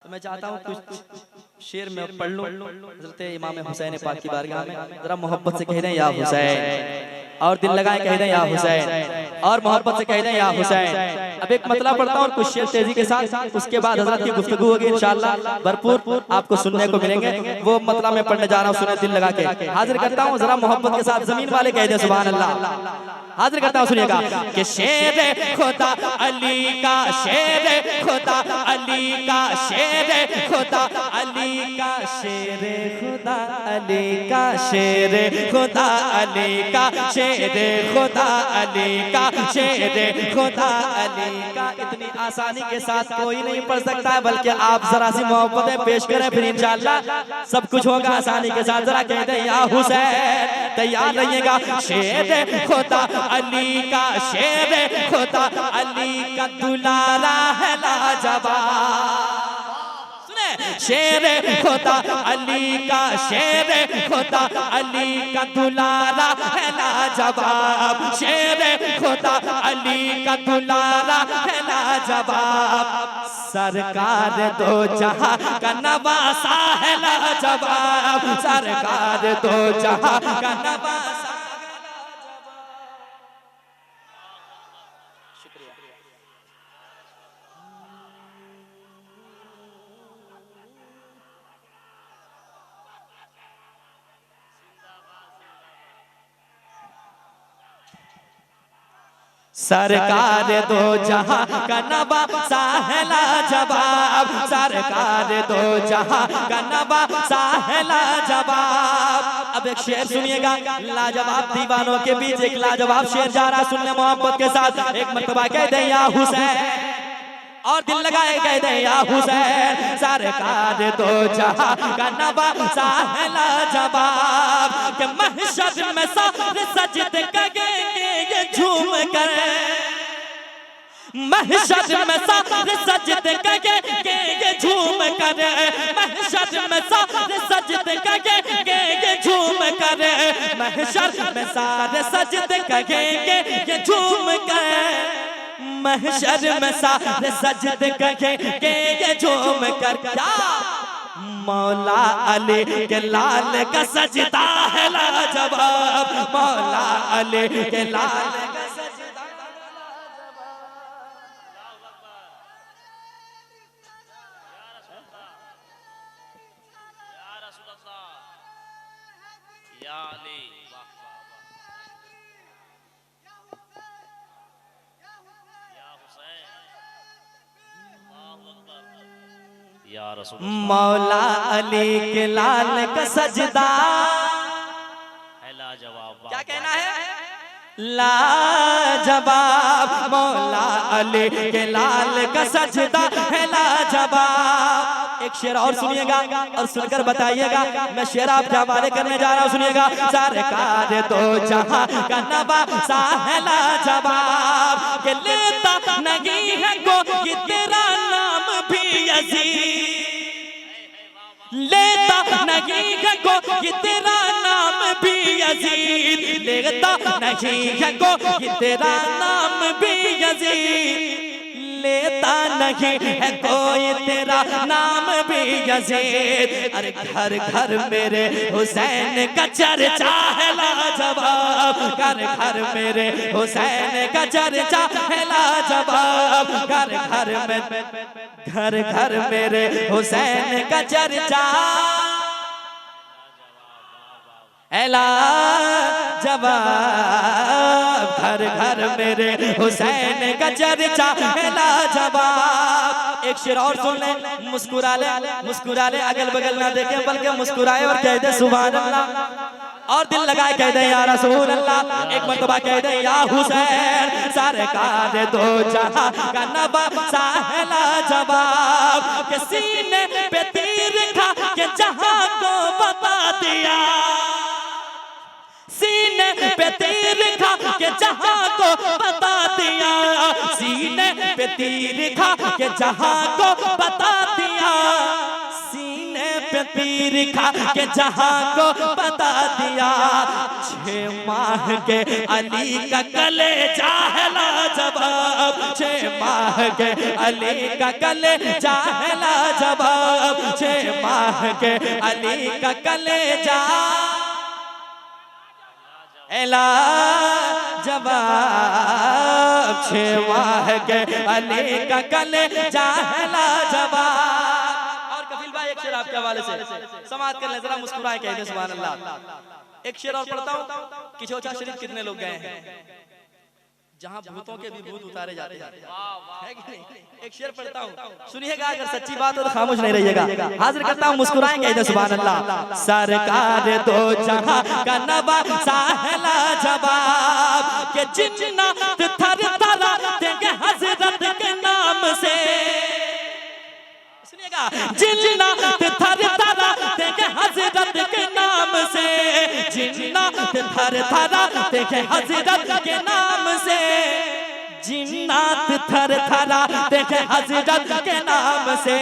तो मैं चाहता हूँ कुछ शेर में पढ़ लूँ हज़रत इमाम हुसैन पाक की बारगाह में। जरा मोहब्बत से कह दें या हुसैन, और दिल लगाए कह दें या हुसैन, और मोहब्बत से कह दें या हुसैन। अब एक मतला पढ़ता हूँ और कुछ शेर तेजी के साथ, उसके बाद हज़रत की गुफ्तगू होगी इंशाअल्लाह, भरपूर आपको सुनने को मिलेंगे। वो मतला मैं पढ़ने जा रहा हूँ, सुने दिल लगा के हाजिर करता हूँ। जरा मोहब्बत के साथ जमीन वाले कह दें सुभान अल्लाह। हाजिर करता हूँ, सुनिएगा कि शेर खुदा अली का, शेर खुदा अली का, शेर खुदा अली का, शेर खुदा अली का, शेर खुदा अली का, शेर खुदा अली का, शेर खुदा अली का। इतनी आसानी के साथ कोई नहीं पढ़ सकता है, बल्कि आप जरा सी मोहब्बतें पेश करें, फिर इंशाअल्लाह सब कुछ होगा आसानी के साथ। जरा कहते हैं या हुसैन, तैयार रहिएगा। शेर खुदा अली का, शेर खुदा अली का दुलारा है लाजवाब। शेर खुदा अली का, शेर खुदा अली का दुलारा है लाजवाब, शेर खुदा अली का दुलारा है लाजवाब। सरकार दो जहां का नवासा है लाजवाब, सरकार दो जहां का नवासा। सरकार दो जहां का नवासा है लाजवाब, सरकार दो जहां का नवासा है लाजवाब। अब एक शेर सुनिएगा, लाजवाब दीवानों के बीच एक लाजवाब शेर जा रहा, सुनने मोहब्बत के साथ। एक मर्तबा कह दे या हुसैन, और दिल लगाए कह दे या हुसैन। सरकार दो जहां का नवासा है लाजवाब, के महशर में सारे सजदे करेंगे झूम कर, महशर में सारे सजदे करेंगे झूम कर, महशर में सारे सजदे करेंगे झूम कर, महशर में सारे सजदे करेंगे झूम कर, महशर में सारे सजदे करेंगे झूम कर। क्या मौला अली के लाल का सजदा है लाजवाब, मौला अली के लाल का सजदा मौला अली के लाल का सजदा है लाजवाब। क्या कहना है? लाजवाब, मौला अली के लाल का सजदा है लाजवाब। एक शेर और सुनिएगा और सुनकर बताइएगा। मैं शेर आपके हवाले करने जा रहा हूँ, सुनिएगा। सरकार दो जहां का नवासा है लाजवाब, के लेता नहीं है कोई तेरा नाम भी अजीज, लेता नहीं है कोई तेरा नाम भी अजीज, लेता नहीं है कोई तेरा नाम भी अजीज, लेता नहीं है कोई तेरा नाम भी यजीद। अरे घर घर मेरे हुसैन का चर्चा है लाजवाब, घर घर मेरे हुसैन का चर्चा है लाजवाब, घर घर में, घर घर मेरे हुसैन का चर्चा है लाजवाब, घर घर मेरे हुसैन का चर्चा है लाजवाब। एक शेर और सुन ले, मुस्कुरा ले, मुस्कुरा ले, अगल बगल ना देखे बल्कि मुस्कुराए और कह दे सुभान अल्लाह, और दिल लगाए कह दे या रसूल अल्लाह। एक मर्तबा कह दे या हुसैन, सरकार दो जहां का नवासा है लाजवाब, के सीने पे तीर खा के जहां को बता दिया, सीने पे तीर खा के जहां को बता दिया, सीने पे तीर खा के जहां को बता दिया, सीने पे तीर खा के जहां को बता दिया। 6 माह के अली का कलेजा है लाजवाब, 6 माह के अली का कलेजा है लाजवाब, 6 माह के अली का कलेजा लाजवाब, 6 माह के अली का कलेजा है लाजवाब। और कफील भाई एक शेर आपके हवाले से समाअत कर ले, जरा मुस्कुराए कह दे सुभान अल्लाह। एक शेर और पढ़ता हूँ कि चौचा शरीफ कितने लोग गए हैं जहां भूतों के भी भूत उतारे जाते हैं, है कि नहीं? एक शेर पढ़ता हूँ, सुनिएगा, अगर सच्ची बात हो तो खामोश नहीं रहिएगा। हाजिर करता हूँ, मुस्कुराएं कह दे सुभान अल्लाह। सरकार दो जहां का नवासा है लाजवाब, के जिन्नात थर थरा देंगे हजरत के नाम से। सुनिएगा, जिन्नात थर थरा देंगे हजरत के नाम से, जिन्नात थर थरा देंगे हजरत के नाम से, जिन्नात थर थरा देखे हजरत के नाम से।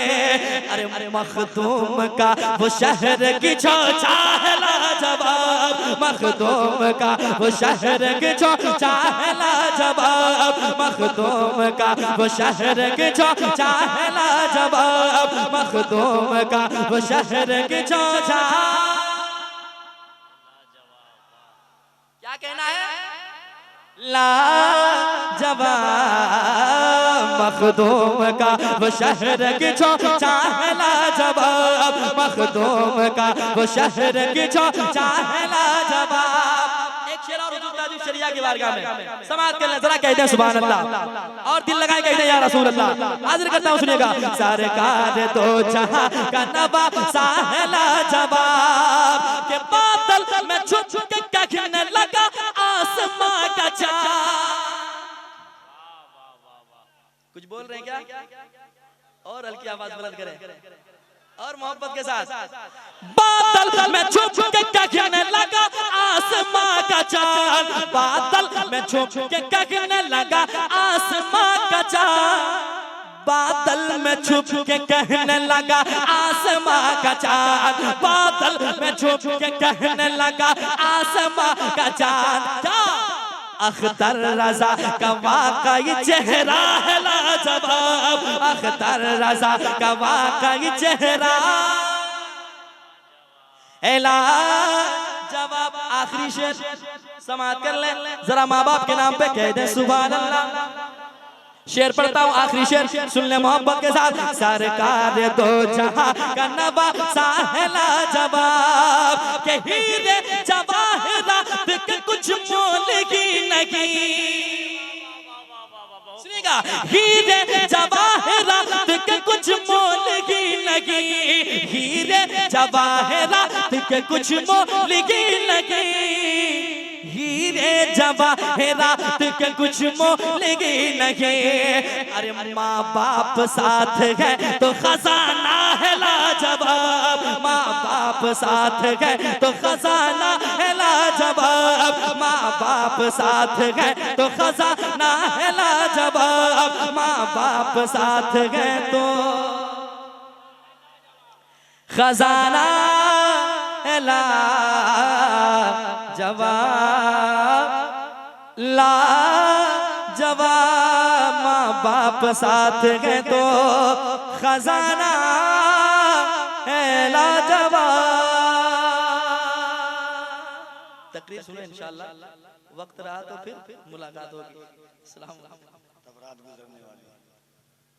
अरे मखदूम का वो शहर की चौचा है लाजवाब, मखदूम का वो शहर की चौचा है लाजवाब, मखदूम का वो शहर की चौचा है लाजवाब, मखदूम का वो शहर की चौचा। क्या कहना है? लाजवाब, मखदूम का वो शहर की चौचा है लाजवाब, मखदूम का वो शहर की चौचा है लाजवाब। एक शेर और हुजूर ताजुल शरिया की बारगाह में समाअत कर ले, जरा कह दे सुभान अल्लाह, और दिल लगाए कह दे या रसूल अल्लाह। हाजिर करता हूँ, सुनिएगा, सरकार दो जहां का नवासा है लाजवाब, के बादल में छुप के कहने लगा आसमां का चाँद। कुछ बोल रहे हैं क्या? और हल्की आवाज बुलंद करें और मोहब्बत के साथ। बादल में छुप के कहने लगा आसमां का चाँद, बादल में छुप के कहने लगा आसमां का चाँद, बादल में छुप के कहने लगा आसमां का चाँद, बादल में छुप के कहने लगा आसमां का चाँद। अख्तर रजा का वाकई चेहरा है लाजवाब, अख्तर रजा का वाकई चेहरा लाजवाब। आखिरी शेर समाअत कर ले, जरा माँ बाप के नाम पे कह दे सुभान अल्लाह। शेर पढ़ता हूँ, आखिरी शेर सुन ले मोहब्बत के साथ। सरकार दो जहां का नवासा है लाजवाब, के हीरे जवाहरात के कुछ मोल की नहीं। सुनिएगा, हीरे जवाहरात के कुछ मोल की नहीं, हीरे जवाहरात के कुछ मोल की नहीं, हीरे जवाहरात के कुछ मोल की नहीं। अरे माँ बाप साथ है तो खजाना है लाजवाब, माँ बाप साथ है तो खजाना है लाजवाब, माँ बाप साथ है तो खजाना है लाजवाब, माँ बाप साथ है तो खजाना है लाजवाब, लाजवाब, माँ बाप साथ है तो खजाना है लाजवाब। तकरीर सुने इंशाअल्लाह, वक्त रहा तो फिर मुलाकात होगी। अस्सलाम वालेकुम।